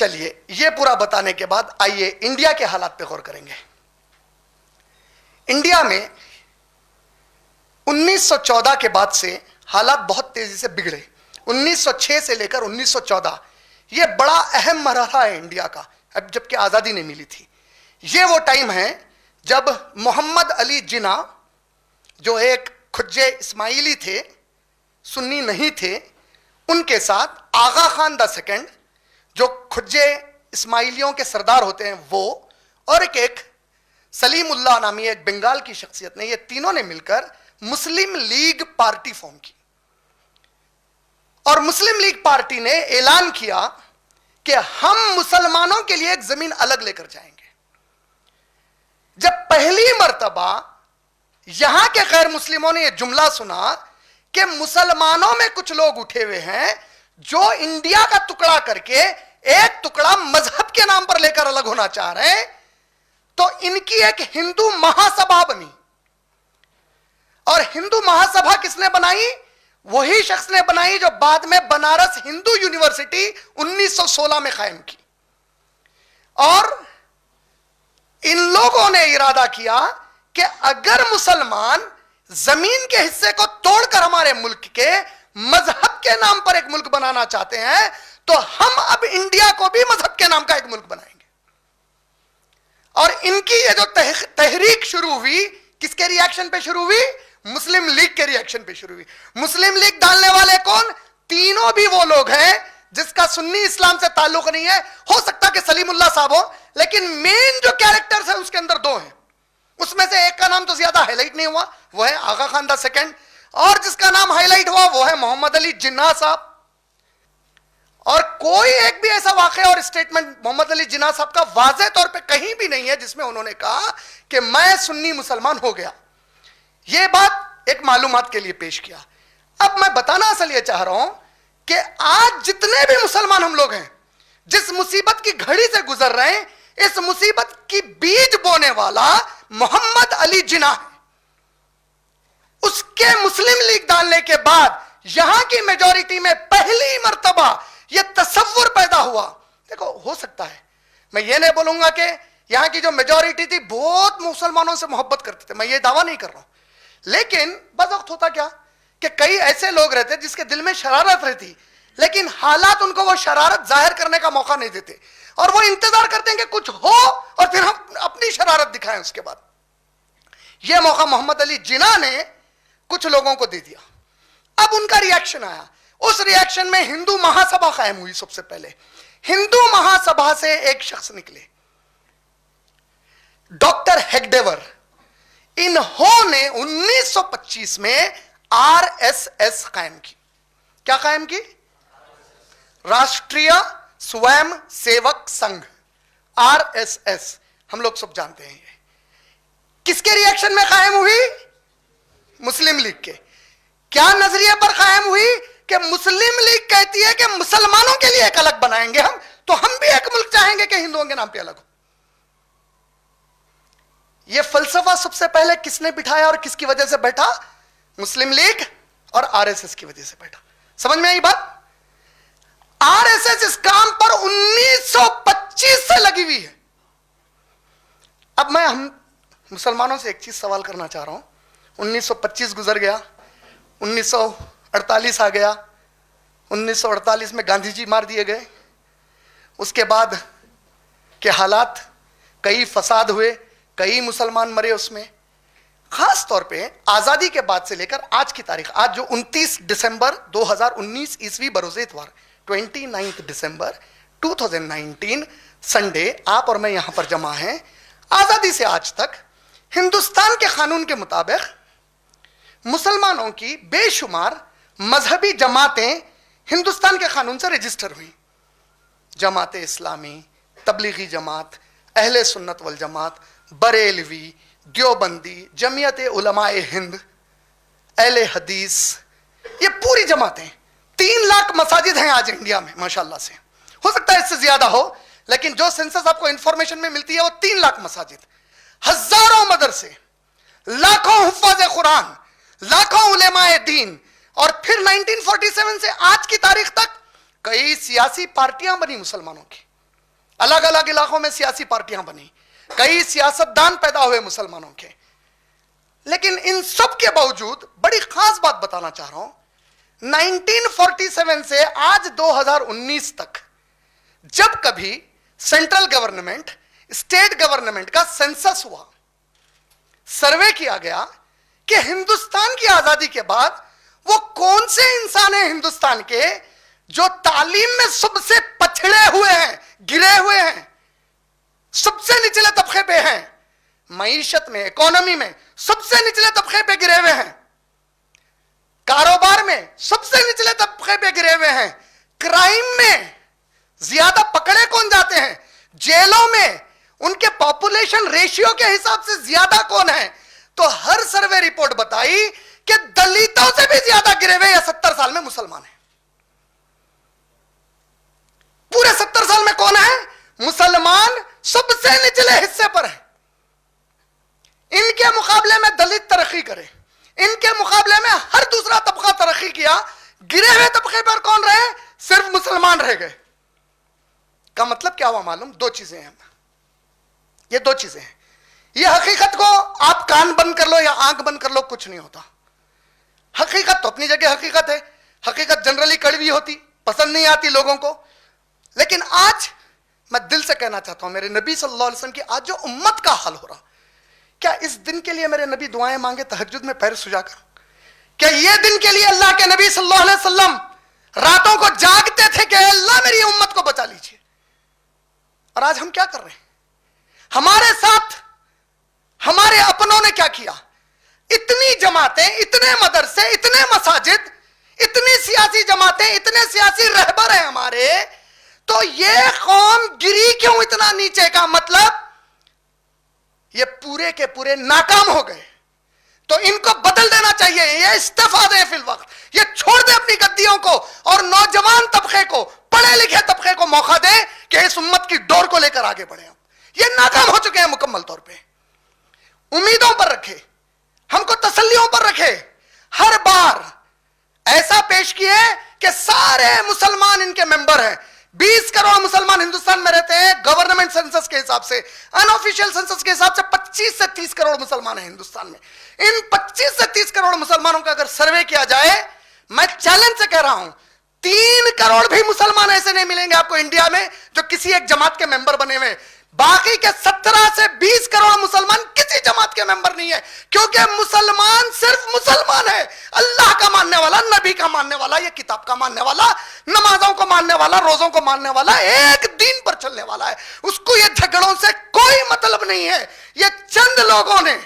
چلیے یہ پورا بتانے کے بعد آئیے انڈیا کے حالات پہ غور کریں گے. انڈیا میں 1914 کے بعد سے حالات بہت تیزی سے بگڑے. 1906 سے لے کر 1914 یہ بڑا اہم مرحلہ ہے انڈیا کا، اب جب کہ آزادی نہیں ملی تھی. یہ وہ ٹائم ہے جب محمد علی جناح جو ایک کھجے اسماعیلی تھے، سنی نہیں تھے، ان کے ساتھ آغا خان دا سیکنڈ جو کھجے اسماعیلیوں کے سردار ہوتے ہیں وہ، اور ایک سلیم اللہ نامی ایک بنگال کی شخصیت نے، یہ تینوں نے مل کر مسلم لیگ پارٹی فارم کی. اور مسلم لیگ پارٹی نے اعلان کیا کہ ہم مسلمانوں کے لیے ایک زمین الگ لے کر جائیں گے. جب پہلی مرتبہ یہاں کے غیر مسلموں نے یہ جملہ سنا کہ مسلمانوں میں کچھ لوگ اٹھے ہوئے ہیں جو انڈیا کا ٹکڑا کر کے ایک ٹکڑا مذہب کے نام پر لے کر الگ ہونا چاہ رہے ہیں، تو ان کی ایک ہندو مہا سبھا بنی. اور ہندو مہا سبھا کس نے بنائی؟ وہی شخص نے بنائی جو بعد میں بنارس ہندو یونیورسٹی 1916 میں قائم کی. اور ان لوگوں نے ارادہ کیا کہ اگر مسلمان زمین کے حصے کو توڑ کر ہمارے ملک کے مذہب کے نام پر ایک ملک بنانا چاہتے ہیں تو ہم اب انڈیا کو بھی مذہب کے نام کا ایک ملک بنائیں گے. اور ان کی یہ جو تحریک شروع ہوئی کس کے ری ایکشن پہ شروع ہوئی؟ مسلم لیگ کے ری ایکشن پہ شروع ہوئی. مسلم لیگ ڈالنے والے کون؟ تینوں بھی وہ لوگ ہیں جس کا سنی اسلام سے تعلق نہیں ہے. ہو سکتا کہ سلیم اللہ صاحب ہو، لیکن مین جو کیریکٹرز ہیں اس کے اندر دو ہیں. اس میں سے ایک کا نام تو زیادہ ہائی لائٹ نہیں ہوا، وہ ہے آغا خان دا سیکنڈ، اور جس کا نام ہائی لائٹ ہوا وہ ہے محمد علی جناح صاحب. اور کوئی ایک بھی ایسا واقعہ اور اسٹیٹمنٹ محمد علی جناح صاحب کا واضح طور پہ کہیں بھی نہیں ہے جس میں انہوں نے کہا کہ میں سنی مسلمان ہو گیا. یہ بات ایک معلومات کے لیے پیش کیا. اب میں بتانا اصل یہ چاہ رہا ہوں کہ آج جتنے بھی مسلمان ہم لوگ ہیں جس مصیبت کی گھڑی سے گزر رہے ہیں، اس مصیبت کی بیج بونے والا محمد علی جناح ہے. اس کے مسلم لیگ ڈالنے کے بعد یہاں کی میجورٹی میں پہلی مرتبہ یہ تصور پیدا ہوا. دیکھو ہو سکتا ہے، میں یہ نہیں بولوں گا کہ یہاں کی جو میجورٹی تھی بہت مسلمانوں سے محبت کرتے تھے، میں یہ دعویٰ نہیں کر رہا ہوں، لیکن بعض وقت ہوتا کیا کہ کئی ایسے لوگ رہتے جس کے دل میں شرارت رہتی، لیکن حالات ان کو وہ شرارت ظاہر کرنے کا موقع نہیں دیتے، اور وہ انتظار کرتے ہیں کہ کچھ ہو اور پھر ہم اپنی شرارت دکھائیں. اس کے بعد یہ موقع محمد علی جناح نے کچھ لوگوں کو دے دیا. اب ان کا ری ایکشن آیا. اس ری ایکشن میں ہندو مہا سبھا قائم ہوئی. سب سے پہلے ہندو مہا سبھا سے ایک شخص نکلے، ڈاکٹر ہیگڈیور. انہوں نے 1925 میں آر ایس ایس قائم کی. کیا قائم کی؟ Rashtriya swim civic Singh, R S S. ہم لوگ سب جانتے ہیں. یہ کس کے ری ایکشن میں قائم ہوئی؟ مسلم لیگ کے. کیا نظریے پر قائم ہوئی؟ کہ مسلم لیگ کہتی ہے کہ مسلمانوں کے لیے ایک الگ بنائیں گے ہم، تو ہم بھی ایک ملک چاہیں گے کہ ہندوؤں کے نام پہ الگ ہو. یہ فلسفہ سب سے پہلے کس نے بٹھایا اور کس کی وجہ سے بیٹھا؟ مسلم لیگ اور آر ایس ایس کی وجہ سے بیٹھا. سمجھ میں آئی بات؟ آر ایس ایس اس کام پر 1925 سے لگی ہوئی ہے. اب میں ہم مسلمانوں سے ایک چیز سوال کرنا چاہ رہا ہوں. 1925 گزر گیا، 1948 آ گیا، 1948 میں گاندھی جی مار دیے گئے. اس کے بعد کے حالات، کئی فساد ہوئے، کئی مسلمان مرے اس میں. خاص طور پہ آزادی کے بعد سے لے کر آج کی تاریخ، آج جو 29 دسمبر 2019 عیسوی بروز اتوار 29 دسمبر 2019 سنڈے آپ اور میں یہاں پر جمع ہیں. آزادی سے آج تک ہندوستان کے قانون کے مطابق مسلمانوں کی بے شمار مذہبی جماعتیں ہندوستان کے قانون سے رجسٹر ہوئی. جماعت اسلامی، تبلیغی جماعت، اہل سنت والجماعت، بریلوی، دیوبندی، جمعیت علماء ہند، اہل حدیث، یہ پوری جماعتیں. 3 لاکھ مساجد ہیں آج انڈیا میں ماشاءاللہ سے. ہو سکتا ہے اس سے زیادہ ہو، لیکن جو سینسس آپ کو انفارمیشن میں ملتی ہے وہ 3 لاکھ مساجد، ہزاروں مدرسے، لاکھوں حفاظ قرآن، لاکھوں علماء دین. اور پھر 1947 سے آج کی تاریخ تک کئی سیاسی پارٹیاں بنی مسلمانوں کی. الگ الگ علاقوں میں سیاسی پارٹیاں بنی, کئی سیاستدان پیدا ہوئے مسلمانوں کے. لیکن ان سب کے باوجود بڑی خاص بات بتانا چاہ رہا ہوں, 1947 سے آج 2019 تک جب کبھی سینٹرل گورنمنٹ, اسٹیٹ گورنمنٹ کا سینسس ہوا, سروے کیا گیا کہ ہندوستان کی آزادی کے بعد وہ کون سے انسان ہیں ہندوستان کے جو تعلیم میں سب سے پچھڑے ہوئے ہیں, گرے ہوئے ہیں, سب سے نچلے طبقے پہ ہیں, معیشت میں, اکانومی میں سب سے نچلے طبقے پہ گرے ہوئے ہیں, کاروبار میں سب سے نچلے طبقے پہ گرے ہوئے ہیں, کرائم میں زیادہ پکڑے کون جاتے ہیں, جیلوں میں ان کے پاپولیشن ریشیو کے حساب سے زیادہ کون ہے, تو ہر سروے رپورٹ بتائی کہ دلتوں سے بھی زیادہ گرے ہوئے 70 سال میں مسلمان ہیں. پورے 70 سال میں کون ہے؟ مسلمان سب سے نچلے حصے پر ہیں. ان کے مقابلے میں دلت ترقی کرے, ان کے مقابلے میں ہر دوسرا طبقہ ترقی کیا, گرے ہوئے طبقے پر کون رہے؟ صرف مسلمان رہ گئے. کا مطلب کیا ہوا معلوم؟ دو چیزیں ہیں, یہ دو چیزیں ہیں. یہ حقیقت کو آپ کان بند کر لو یا آنکھ بند کر لو, کچھ نہیں ہوتا. حقیقت تو اپنی جگہ حقیقت ہے, حقیقت جنرلی کڑوی ہوتی, پسند نہیں آتی لوگوں کو. لیکن آج میں دل سے کہنا چاہتا ہوں, میرے نبی صلی اللہ علیہ وسلم کی آج جو امت کا حال ہو رہا, کیا اس دن کے لیے میرے نبی دعائیں مانگے تہجد میں پیر سجا کر؟ کیا یہ دن کے لیے اللہ کے نبی صلی اللہ علیہ وسلم راتوں کو جاگتے تھے کہ اللہ میری امت کو بچا لیجیے؟ اور آج ہم کیا کر رہے ہیں؟ ہمارے ساتھ ہمارے اپنوں نے کیا کیا؟ اتنی جماعتیں, اتنے مدرسے, اتنے مساجد, اتنی سیاسی جماعتیں, اتنے سیاسی رہبر ہیں ہمارے, تو یہ قوم گری کیوں اتنا نیچے؟ کا مطلب یہ پورے کے پورے ناکام ہو گئے. تو ان کو بدل دینا چاہیے, یہ استعفا دیں فی الوقت, یہ چھوڑ دیں اپنی گدیوں کو, اور نوجوان طبقے کو, پڑھے لکھے طبقے کو موقع دیں کہ اس امت کی ڈور کو لے کر آگے بڑھیں. یہ ناکام ہو چکے ہیں مکمل طور پہ. امیدوں پر رکھے, ہم کو تسلیوں پر رکھے, ہر بار ایسا پیش کیے کہ سارے مسلمان ان کے ممبر ہیں. 20 کروڑ مسلمان ہندوستان میں رہتے ہیں, گورنمنٹ سینسس کے حساب سے, ان آفیشیل سینسس کے حساب سے 25 سے 30 کروڑ مسلمان ہیں ہندوستان میں. ان 25 سے 30 کروڑ مسلمانوں کا اگر سروے کیا جائے, میں چیلنج سے کہہ رہا ہوں 3 کروڑ بھی مسلمان ایسے نہیں ملیں گے آپ کو انڈیا میں جو کسی ایک جماعت کے ممبر بنے ہوئے. باقی کے 17 سے 20 کروڑ مسلمان کسی جماعت کے ممبر نہیں ہے, کیونکہ مسلمان صرف مسلمان ہے, اللہ کا ماننے والا, نبی کا ماننے والا, یہ کتاب کا ماننے والا, نمازوں کو ماننے والا, روزوں کو ماننے والا, ایک دین پر چلنے والا ہے. اس کو یہ جھگڑوں سے کوئی مطلب نہیں ہے. یہ چند لوگوں نے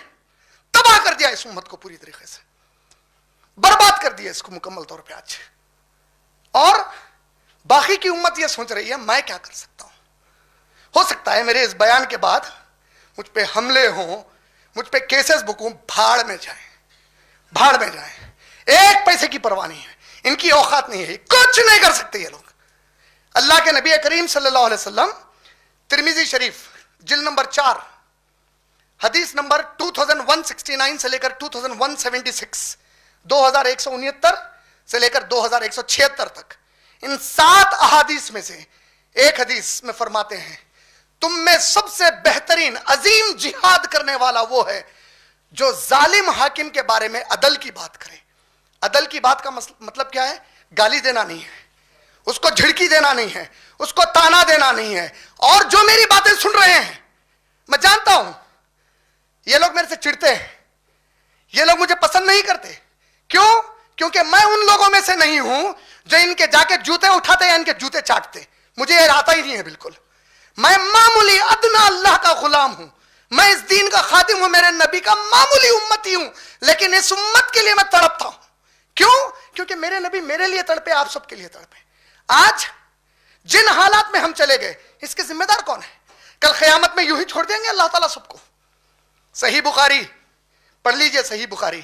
تباہ کر دیا اس امت کو, پوری طریقے سے برباد کر دیا اس کو مکمل طور پہ آج. اور باقی کی امت یہ سوچ رہی ہے میں کیا کر سکتا ہوں. ہو سکتا ہے میرے اس بیان کے بعد مجھ پہ حملے ہوں, مجھ پہ کیسز بکوں, بھاڑ میں جائیں, بھاڑ میں جائیں. ایک پیسے کی پرواہ نہیں ہے, ان کی اوقات نہیں ہے, کچھ نہیں کر سکتے یہ لوگ. اللہ کے نبی کریم صلی اللہ علیہ وسلم ترمذی شریف جلد نمبر 4 حدیث نمبر 2169 سے لے کر 2176, 2169 سے لے کر 2176 تک, ان 7 احادیث میں سے ایک حدیث میں فرماتے ہیں تم میں سب سے بہترین عظیم جہاد کرنے والا وہ ہے جو ظالم حاکم کے بارے میں عدل کی بات کرے. عدل کی بات کا مطلب کیا ہے؟ گالی دینا نہیں ہے, اس کو جھڑکی دینا نہیں ہے, اس کو تانا دینا نہیں ہے. اور جو میری باتیں سن رہے ہیں, میں جانتا ہوں یہ لوگ میرے سے چڑھتے ہیں, یہ لوگ مجھے پسند نہیں کرتے. کیوں؟ کیونکہ میں ان لوگوں میں سے نہیں ہوں جو ان کے جا کے جوتے اٹھاتے یا ان کے جوتے چاٹتے. مجھے یہ آتا ہی نہیں ہے بالکل. میں معمولی ادنا اللہ کا غلام ہوں, میں اس دین کا خادم ہوں, میرے نبی کا معمولی امتی ہوں, لیکن اس امت کے لیے میں تڑپتا ہوں. کیوں؟ کیونکہ میرے نبی میرے لیے تڑپے, آپ سب کے لیے تڑپے. آج جن حالات میں ہم چلے گئے اس کے ذمہ دار کون ہے؟ کل قیامت میں یوں ہی چھوڑ دیں گے اللہ تعالیٰ سب کو؟ صحیح بخاری پڑھ لیجئے, صحیح بخاری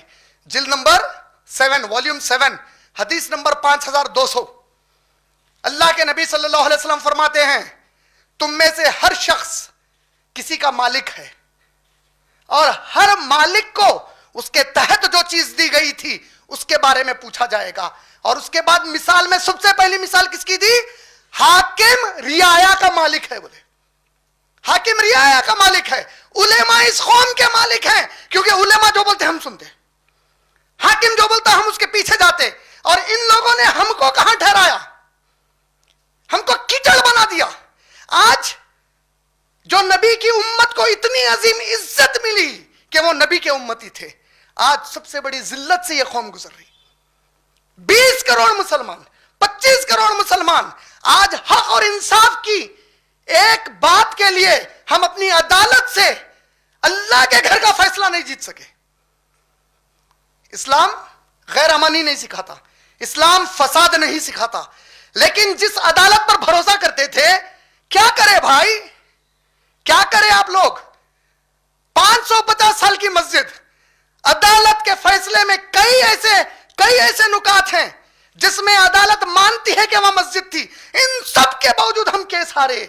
جلد نمبر 7 والیوم 7 حدیث نمبر 5200. اللہ کے نبی صلی اللہ علیہ وسلم فرماتے ہیں تم میں سے ہر شخص کسی کا مالک ہے, اور ہر مالک کو اس کے تحت جو چیز دی گئی تھی اس کے بارے میں پوچھا جائے گا. اور اس کے بعد مثال میں سب سے پہلی مثال کس کی دی؟ حاکم رعایا کا مالک ہے. بولے حاکم رعایا کا مالک ہے، علماء اس قوم کے مالک ہیں، کیونکہ علماء جو بولتے ہم سنتے، حاکم جو بولتا ہم اس کے پیچھے جاتے. اور ان لوگوں نے ہم کو کہاں ٹھہرایا؟ ہم کو کیچڑ بنا دیا. آج جو نبی کی امت کو اتنی عظیم عزت ملی کہ وہ نبی کے امتی تھے، آج سب سے بڑی ذلت سے یہ قوم گزر رہی. 20 کروڑ مسلمان، 25 کروڑ مسلمان آج حق اور انصاف کی ایک بات کے لیے ہم اپنی عدالت سے اللہ کے گھر کا فیصلہ نہیں جیت سکے. اسلام غیر امانی نہیں سکھاتا، اسلام فساد نہیں سکھاتا، لیکن جس عدالت پر بھروسہ کرتے تھے، کیا کرے بھائی، کیا کرے آپ لوگ؟ 550 سال کی مسجد، عدالت کے فیصلے میں کئی ایسے نکات ہیں جس میں عدالت مانتی ہے کہ وہاں مسجد تھی، ان سب کے باوجود ہم کیس ہارے.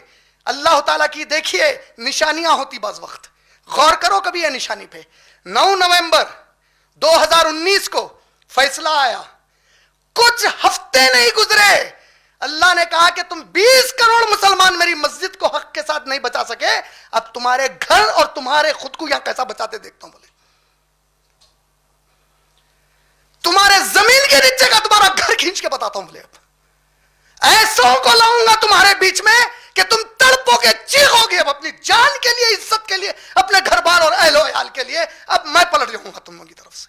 اللہ تعالیٰ کی دیکھیے نشانیاں ہوتی بعض وقت، غور کرو کبھی یہ نشانی پہ. 9 نومبر 2019 کو فیصلہ آیا، کچھ ہفتے نہیں گزرے، اللہ نے کہا کہ تم 20 کروڑ مسلمان میری مسجد کو حق کے ساتھ نہیں بچا سکے، اب تمہارے گھر اور تمہارے خود کو یہاں کیسا بچاتے دیکھتا ہوں. بولے تمہارے زمین کے نیچے کا تمہارا گھر کھینچ کے بتاتا ہوں. بولے اب ایسوں کو لاؤں گا تمہارے بیچ میں کہ تم تڑپو گے، چیخو گے، اب اپنی جان کے لیے، عزت کے لیے، اپنے گھر بار اور اہل و عیال کے لیے. اب میں پلٹ جاؤں گا تم لوگوں کی طرف سے.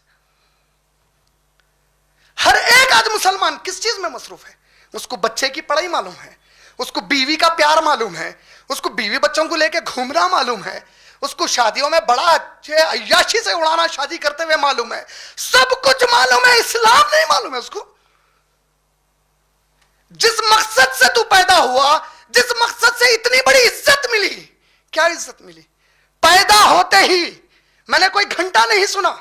ہر ایک آج مسلمان کس چیز میں مصروف ہے؟ اس کو بچے کی پڑھائی معلوم ہے، اس کو بیوی کا پیار معلوم ہے، اس کو بیوی بچوں کو لے کے گھومنا معلوم ہے، اس کو شادیوں میں بڑا اچھے عیاشی سے اڑانا شادی کرتے ہوئے معلوم ہے، سب کچھ معلوم ہے، اسلام نہیں معلوم ہے اس کو. جس مقصد سے تو پیدا ہوا، جس مقصد سے اتنی بڑی عزت ملی، کیا عزت ملی؟ پیدا ہوتے ہی میں نے کوئی گھنٹا نہیں سنا،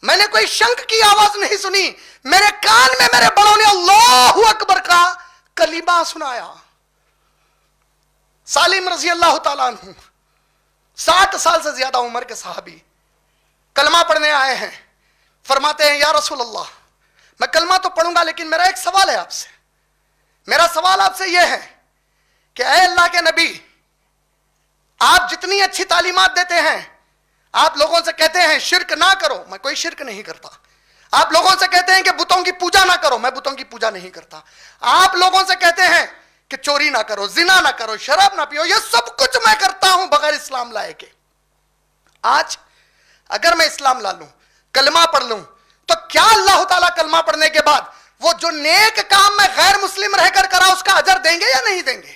میں نے کوئی شنک کی آواز نہیں سنی، میرے کان میں میرے بڑوں نے اللہ اکبر کا کلمہ سنایا. سالم رضی اللہ تعالیٰ عنہ 60 سال سے زیادہ عمر کے صحابی کلمہ پڑھنے آئے ہیں. فرماتے ہیں یا رسول اللہ، میں کلمہ تو پڑھوں گا لیکن میرا ایک سوال ہے آپ سے. میرا سوال آپ سے یہ ہے کہ اے اللہ کے نبی، آپ جتنی اچھی تعلیمات دیتے ہیں، آپ لوگوں سے کہتے ہیں شرک نہ کرو، میں کوئی شرک نہیں کرتا. آپ لوگوں سے کہتے ہیں کہ بتوں کی پوجا نہ کرو، میں بتوں کی پوجا نہیں کرتا. آپ لوگوں سے کہتے ہیں کہ چوری نہ کرو، زنا نہ کرو، شراب نہ پیو، یہ سب کچھ میں کرتا ہوں بغیر اسلام لائے کے. آج اگر میں اسلام لا لوں، کلمہ پڑھ لوں، تو کیا اللہ تعالیٰ کلمہ پڑھنے کے بعد وہ جو نیک کام میں غیر مسلم رہ کر کرا اس کا اجر دیں گے یا نہیں دیں گے؟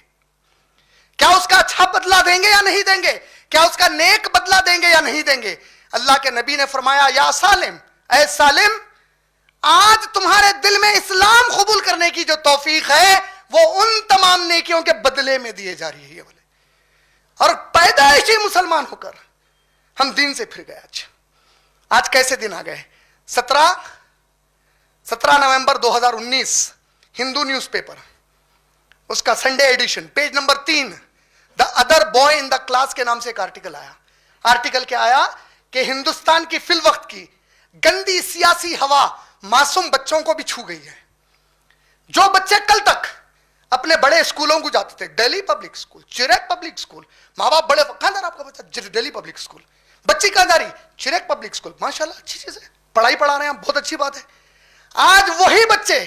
کیا اس کا اچھا بدلہ دیں گے یا نہیں دیں گے؟ کیا اس کا نیک بدلہ دیں گے یا نہیں دیں گے؟ اللہ کے نبی نے فرمایا یا سالم، اے سالم، آج تمہارے دل میں اسلام قبول کرنے کی جو توفیق ہے وہ ان تمام نیکیوں کے بدلے میں دیے جا رہی ہے. بولے اور پیدائشی مسلمان ہو کر ہم دین سے پھر گئے. آج کیسے دن آ گئے؟ 17 نومبر 2019 ہندو نیوز پیپر، اس کا Sunday edition, page number 3، the other boy in the class کے نام سے ایک آرٹیکل آیا. آرٹیکل کیا آیا کہ ہندوستان کی فی الوقت کی گندی سیاسی ہوا معصوم بچوں کو بھی چھو گئی ہے. جو بچے کل تک اپنے بڑے اسکولوں کو جاتے تھے، دہلی پبلک اسکول، چیریک پبلک اسکول، ماں باپ بڑے کہاں جا رہا آپ کا بچہ؟ Delhi public school. بچی کہاں جا رہی؟ چیریک پبلک اسکول. ماشاءاللہ اچھی چیز ہے، پڑھائی پڑھا رہے ہیں، بہت اچھی بات ہے. آج وہی بچے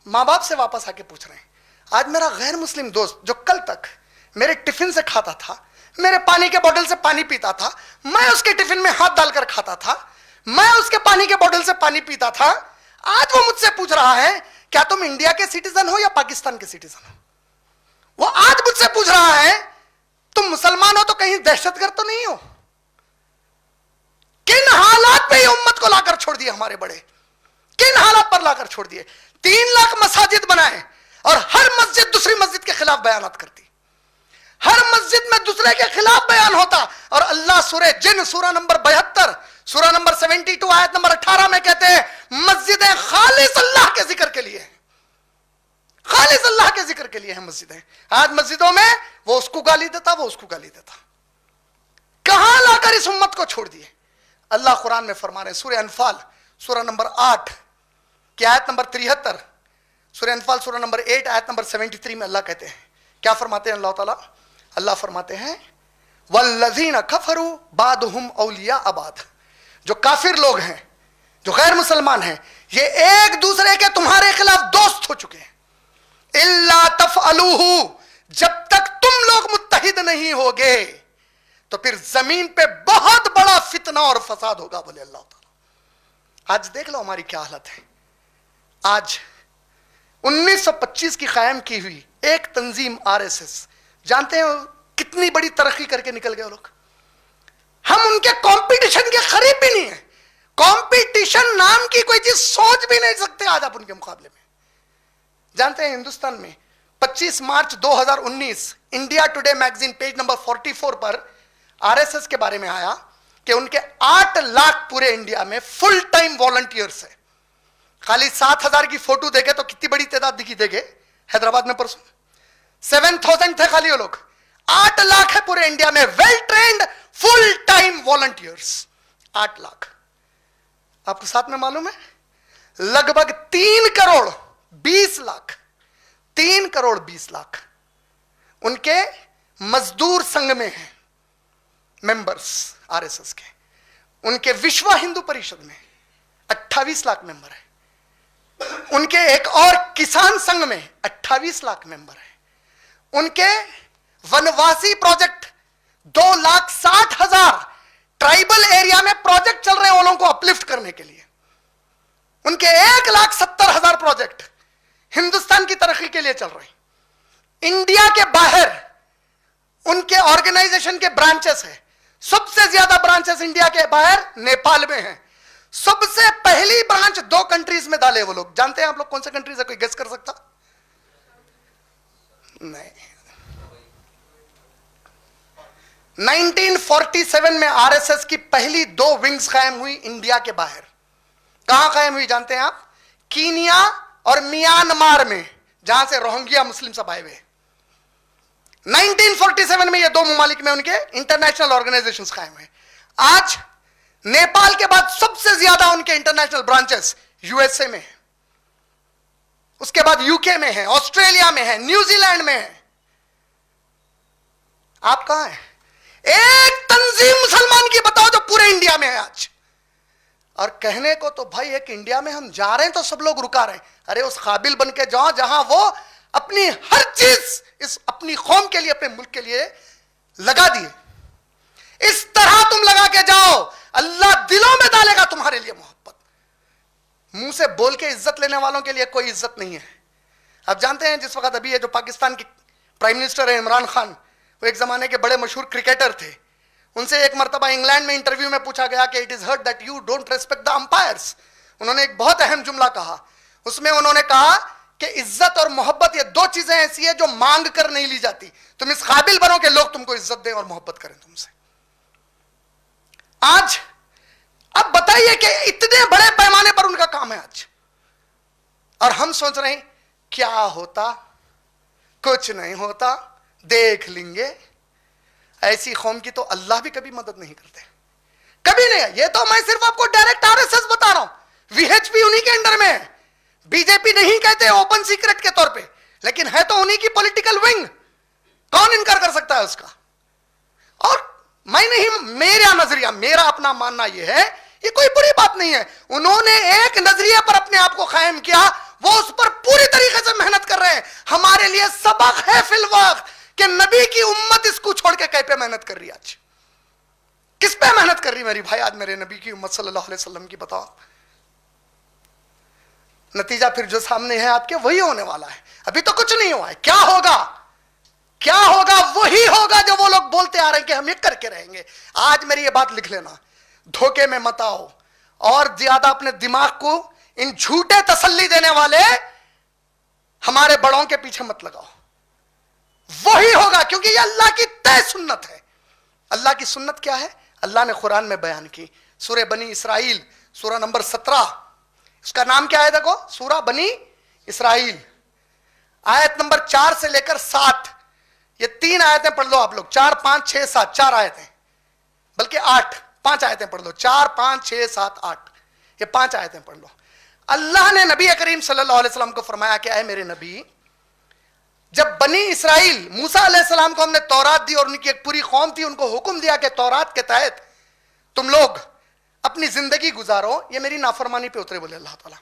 ماں باپ سے واپس آ کے پوچھ رہے ہیں، آج میرا غیر مسلم دوست جو کل تک میرے ٹفن سے کھاتا تھا، میرے پانی کے بوتل سے پانی پیتا تھا، میں اس کے ٹفن میں ہاتھ ڈال کر کھاتا تھا، میں اس کے پانی کے بوتل سے پانی پیتا تھا، آج وہ مجھ سے پوچھ رہا ہے کیا تم انڈیا کے سٹیزن ہو یا پاکستان کے سٹیزن ہو؟ وہ آج مجھ سے پوچھ رہا ہے تم مسلمان ہو تو کہیں دہشت گرد تو نہیں ہو؟ کن حالات پہ یہ امت کو لا کر چھوڑ دیے ہمارے بڑے؟ کن حالات پر لا کر چھوڑ دیے؟ 3 لاکھ مساجد بنائے اور ہر مسجد دوسری مسجد کے خلاف بیانات کرتی، ہر مسجد میں دوسرے کے خلاف بیان ہوتا. اور اللہ سورہ جن سورہ نمبر 72 سورہ نمبر 72 آیت نمبر 18 میں کہتے ہیں مسجدیں خالص اللہ کے ذکر کے لیے، خالص اللہ کے ذکر کے لیے ہیں مسجدیں. آج مسجدوں میں وہ اس کو گالی دیتا، وہ اس کو گالی دیتا. کہاں لا کر اس امت کو چھوڑ دیے؟ اللہ قرآن میں فرما رہے ہیں سورہ انفال سورہ نمبر 8 کی آیت نمبر 73، سورہ انفال سورہ نمبر 8 آیت نمبر 73 میں اللہ کہتے ہیں، کیا فرماتے ہیں اللہ تعالیٰ؟ اللہ فرماتے ہیں والذین کفروا بعضهم اولیاء بعض، جو کافر لوگ ہیں، جو غیر مسلمان ہیں، یہ ایک دوسرے کے تمہارے خلاف دوست ہو چکے ہیں۔ الا تفعلوه، جب تک تم لوگ متحد نہیں ہوگے تو پھر زمین پہ بہت بڑا فتنہ اور فساد ہوگا، بولے اللہ تعالیٰ۔ آج دیکھ لو ہماری کیا حالت ہے۔ آج 1925 کی قائم کی ہوئی ایک تنظیم RSS، جانتے ہیں کتنی بڑی ترقی کر کے نکل گئے لوگ۔ ہم ان کے کمپٹیشن کے قریب بھی نہیں ہیں، کمپٹیشن نام کی کوئی چیز سوچ بھی نہیں سکتے آج آپ ان کے مقابلے میں۔ جانتے ہیں ہندوستان میں 25 March 2019 India today magazine page number 44 پر RSS کے بارے میں آیا کہ ان کے 8 لاکھ پورے انڈیا میں فل ٹائم والنٹیئرز ہیں۔ خالی 7,000 کی فوٹو دیکھے تو کتنی بڑی تعداد دکھی دیکھے، حیدرآباد میں پرسوں 7,000 تھے خالی وہ لوگ، 8 لاکھ ہے پورے انڈیا میں well trained full time volunteers, 8 lakh. آپ کو ساتھ میں معلوم ہے لگ بھگ 3 کروڑ 20 لاکھ 3 کروڑ 20 لاکھ ان کے مزدور سنگھ میں ہیں، ممبرز RSS کے۔ ان کے وشوا ہندو پریشد میں 28 لاکھ ممبر ہیں۔ ان کے ایک اور کسان سنگھ میں 28 لاکھ ممبر ہیں۔ ان کے ونواسی پروجیکٹ 2,60,000 ٹرائبل ایریا میں پروجیکٹ چل رہے ہیں ان کو اپلفٹ کرنے کے لیے۔ ان کے 1,70,000 پروجیکٹ ہندوستان کی ترقی کے لیے چل رہے ہیں۔ انڈیا کے باہر ان کے آرگنائزیشن کے برانچز ہیں، سب سے زیادہ برانچز انڈیا کے باہر نیپال میں ہیں۔ سب سے پہلی برانچ 2 کنٹریز میں ڈالے وہ لوگ، جانتے ہیں آپ لوگ کون سے کنٹریز ہے؟ کوئی گیس کر سکتا؟ نہیں۔ 1947 میں RSS کی پہلی 2 ونگز قائم ہوئی انڈیا کے باہر۔ کہاں قائم ہوئی جانتے ہیں آپ؟ کینیا اور میانمار میں، جہاں سے روہنگیا مسلم سب آئے ہوئے۔ 1947 میں یہ 2 ممالک میں ان کے انٹرنیشنل آرگنائزیشنز قائم ہوئے۔ آج نیپال کے بعد سب سے زیادہ ان کے انٹرنیشنل برانچز USA میں ہیں، اس کے بعد UK میں ہیں، آسٹریلیا میں ہیں، نیوزی لینڈ میں ہیں۔ آپ کہاں ہیں؟ ایک تنظیم مسلمان کی بتاؤ جو پورے انڈیا میں ہے آج۔ اور کہنے کو تو بھائی ایک انڈیا میں ہم جا رہے ہیں تو سب لوگ رکا رہے ہیں، ارے اس قابل بن کے جاؤ جہاں وہ اپنی ہر چیز اس اپنی قوم کے لیے، اپنے ملک کے لیے لگا دیے۔ اس طرح تم لگا کے جاؤ، اللہ دلوں میں ڈالے گا تمہارے لیے محبت۔ منہ سے بول کے عزت لینے والوں کے لیے کوئی عزت نہیں ہے۔ آپ جانتے ہیں جس وقت ابھی یہ جو پاکستان کے پرائم منسٹر ہے عمران خان، وہ ایک زمانے کے بڑے مشہور کرکٹر تھے۔ ان سے ایک مرتبہ انگلینڈ میں انٹرویو میں پوچھا گیا کہ it is heard that you don't respect the empires. انہوں نے ایک بہت اہم جملہ کہا، اس میں انہوں نے کہا کہ عزت اور محبت یہ 2 چیزیں ایسی ہیں جو مانگ کر نہیں لی جاتی۔ تم اس قابل بنو کہ لوگ تم کو عزت دیں اور محبت کریں تم سے۔ آج اب بتائیے کہ اتنے بڑے پیمانے پر ان کا کام ہے آج، اور ہم سوچ رہے ہیں کیا ہوتا؟ کچھ نہیں ہوتا، دیکھ لیں گے۔ ایسی قوم کی تو اللہ بھی کبھی مدد نہیں کرتے، کبھی نہیں۔ یہ تو میں صرف آپ کو ڈائریکٹ RSS بتا رہا ہوں، VHP انہی کے انڈر میں ہے، BJP نہیں کہتے اوپن سیکرٹ کے طور پہ، لیکن ہے تو انہی کی پولیٹیکل ونگ، کون انکار کر سکتا ہے اس کا؟ اور میں نہیں، میرا نظریہ، میرا اپنا ماننا یہ ہے، یہ کوئی بری بات نہیں ہے۔ انہوں نے ایک نظریے پر اپنے آپ کو قائم کیا، وہ اس پر پوری طریقے سے محنت کر رہے ہیں۔ ہمارے لیے سبق ہے فی الوقت کہ نبی کی امت اس کو چھوڑ کے کہیں پہ محنت کر رہی ہے۔ آج کس پہ محنت کر رہی میری بھائی؟ آج میرے نبی کی امت صلی اللہ علیہ وسلم کی بتاؤ۔ نتیجہ پھر جو سامنے ہے آپ کے وہی ہونے والا ہے، ابھی تو کچھ نہیں ہوا ہے۔ کیا ہوگا؟ کیا ہوگا؟ وہی ہوگا جو وہ لوگ بولتے آ رہے ہیں کہ ہم یہ کر کے رہیں گے۔ آج میری یہ بات لکھ لینا، دھوکے میں مت آؤ، اور زیادہ اپنے دماغ کو ان جھوٹے تسلی دینے والے ہمارے بڑوں کے پیچھے مت لگاؤ۔ وہی ہوگا، کیونکہ یہ اللہ کی طے سنت ہے۔ اللہ کی سنت کیا ہے؟ اللہ نے قرآن میں بیان کی، سورہ بنی اسرائیل، سورہ نمبر 17، اس کا نام کیا ہے؟ دیکھو، سورہ بنی اسرائیل، آیت نمبر 4 سے لے کر 7، یہ 3 آیتیں پڑھ لو آپ لوگ، 4 5 6 7، 4 آیتیں، بلکہ 8، 5 آیتیں پڑھ لو، 4 5 6 7 8، یہ 5 آیتیں پڑھ لو۔ اللہ نے نبی کریم صلی اللہ علیہ وسلم کو فرمایا کہ اے میرے نبی، جب بنی اسرائیل موسیٰ علیہ السلام کو ہم نے تورات دی اور ان کی ایک پوری قوم تھی, ان کو حکم دیا کہ تورات کے تحت تم لوگ اپنی زندگی گزارو, یہ میری نافرمانی پہ اترے, بولے اللہ تعالیٰ.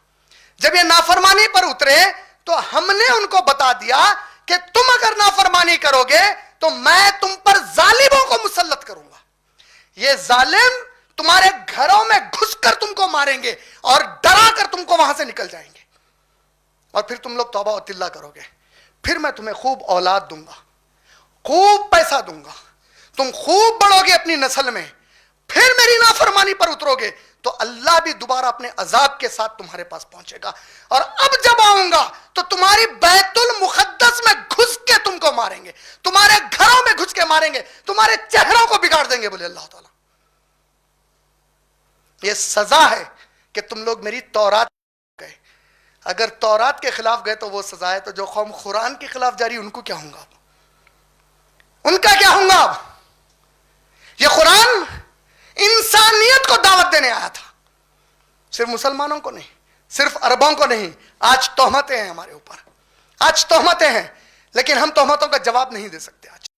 جب یہ نافرمانی پر اترے تو ہم نے ان کو بتا دیا کہ تم اگر نافرمانی کرو گے تو میں تم پر ظالموں کو مسلط کروں گا. یہ ظالم تمہارے گھروں میں گھس کر تم کو ماریں گے اور ڈرا کر تم کو وہاں سے نکل جائیں گے, اور پھر تم لوگ توبہ و تلہ کرو گے. پھر میں تمہیں خوب اولاد دوں گا, خوب پیسہ دوں گا, تم خوب بڑھو گے اپنی نسل میں. پھر میری نافرمانی پر اترو گے تو اللہ بھی دوبارہ اپنے عذاب کے ساتھ تمہارے پاس پہنچے گا, اور اب جب آؤں گا تو تمہاری بیت المقدس میں گھس کے تم کو ماریں گے, تمہارے گھروں میں گھس کے ماریں گے, تمہارے چہروں کو بگاڑ دیں گے, بولے اللہ تعالیٰ. یہ سزا ہے کہ تم لوگ میری تورات گئے. اگر تورات کے خلاف گئے تو وہ سزا ہے, تو جو قوم قرآن کے خلاف جاری ان کو کیا ہوں گا, ان کا کیا ہوں گا؟ یہ قرآن انسانیت کو دعوت دینے آیا تھا, صرف مسلمانوں کو نہیں, صرف عربوں کو نہیں. آج تہمتیں ہیں ہمارے اوپر, آج تہمتیں ہیں, لیکن ہم تہمتوں کا جواب نہیں دے سکتے. آج